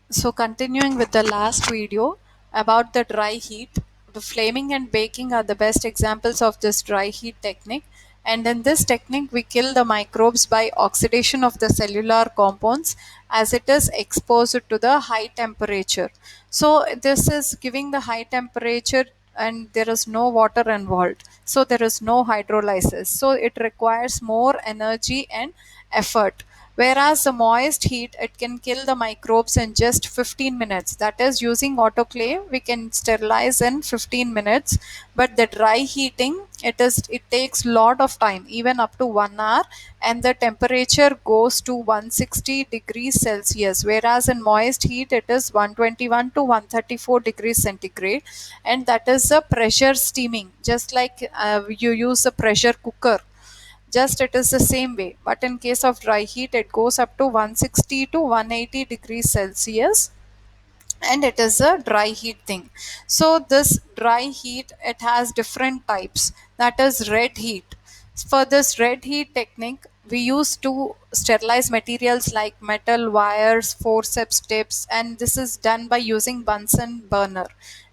So, continuing with the last video about the dry heat, the flaming and baking are the best examples of this dry heat technique. And in this technique, we kill the microbes by oxidation of the cellular compounds as it is exposed to the high temperature. So, this is giving the high temperature and there is no water involved. So, there is no hydrolysis. So, it requires more energy and effort. Whereas the moist heat, it can kill the microbes in just 15 minutes. That is, using autoclave, we can sterilize in 15 minutes. But the dry heating, it takes lot of time, even up to 1 hour, and the temperature goes to 160 degrees Celsius. Whereas in moist heat, it is 121 to 134 degrees centigrade, and that is the pressure steaming, just like you use a pressure cooker, just it is the same way, but in case of dry heat it goes up to 160 to 180 degrees Celsius, and it is a dry heat thing. So this dry heat, it has different types, that is red heat. For this red heat technique, we used to sterilize materials like metal wires, forceps tips, and this is done by using Bunsen burner.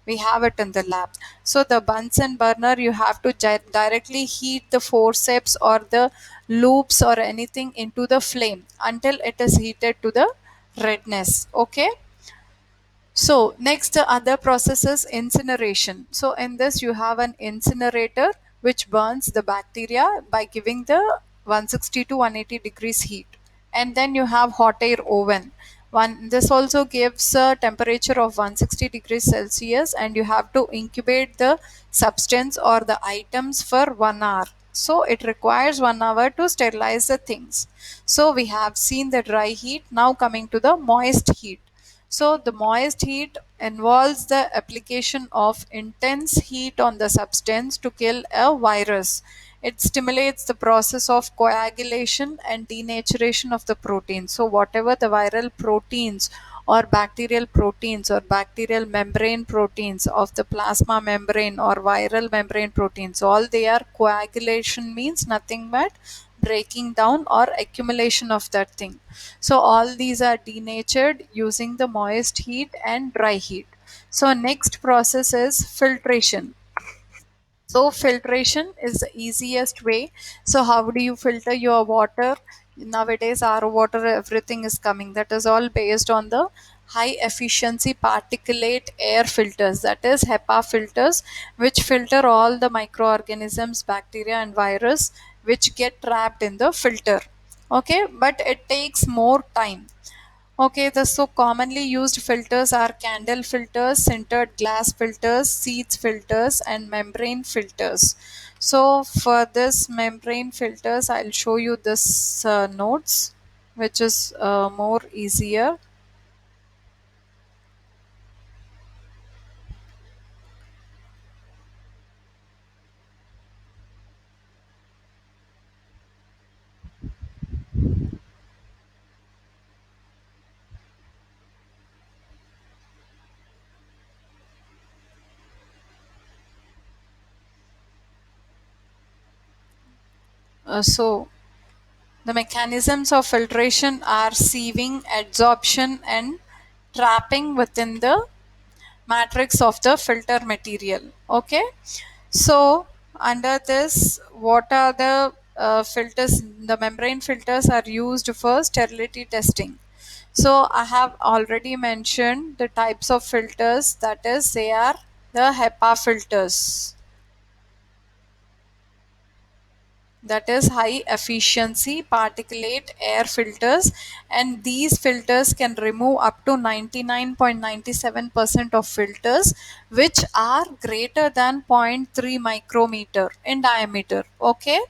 We have it in the lab. So the Bunsen burner, you have to directly heat the forceps or the loops or anything into the flame until it is heated to the redness. Okay. So next, the other process is incineration. So in this you have an incinerator which burns the bacteria by giving the 160 to 180 degrees heat. And then you have hot air oven. This also gives a temperature of 160 degrees Celsius, and you have to incubate the substance or the items for 1 hour. So it requires 1 hour to sterilize the things. So we have seen the dry heat. Now coming to the moist heat. So, the moist heat involves the application of intense heat on the substance to kill a virus. It stimulates the process of coagulation and denaturation of the protein. So, whatever the viral proteins or bacterial proteins or bacterial membrane proteins of the plasma membrane or viral membrane proteins, all they are, coagulation means nothing but breaking down or accumulation of that thing. So all these are denatured using the moist heat and dry heat. So next process is filtration. So filtration is the easiest way. So how do you filter your water? Nowadays RO water, everything is coming. That is all based on the high efficiency particulate air filters, that is HEPA filters, which filter all the microorganisms, bacteria and virus which get trapped in the filter. Okay, but it takes more time. Okay, the so commonly used filters are candle filters, sintered glass filters, seeds filters, and membrane filters. So for this membrane filters, I'll show you this notes, which is more easier. So the mechanisms of filtration are sieving, adsorption, and trapping within the matrix of the filter material. Okay, so under this, what are the filters? The membrane filters are used for sterility testing. So I have already mentioned the types of filters, that is they are the HEPA filters, that is high efficiency particulate air filters, and these filters can remove up to 99.97% of filters which are greater than zero point 0.3 micrometer in diameter. Okay,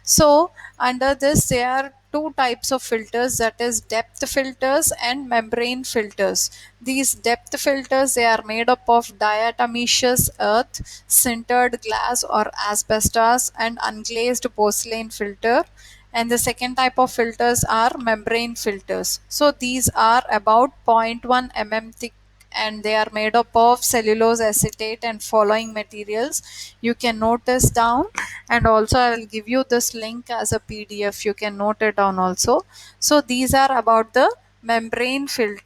so under this there are two types of filters, that is depth filters and membrane filters. These depth filters, they are made up of diatomaceous earth, sintered glass or asbestos, and unglazed porcelain filter. And the second type of filters are membrane filters. So these are about 0.1 mm thick, and they are made up of cellulose acetate and following materials. You can note this down, and also I will give you this link as a PDF. You can note it down also. So these are about the membrane filter.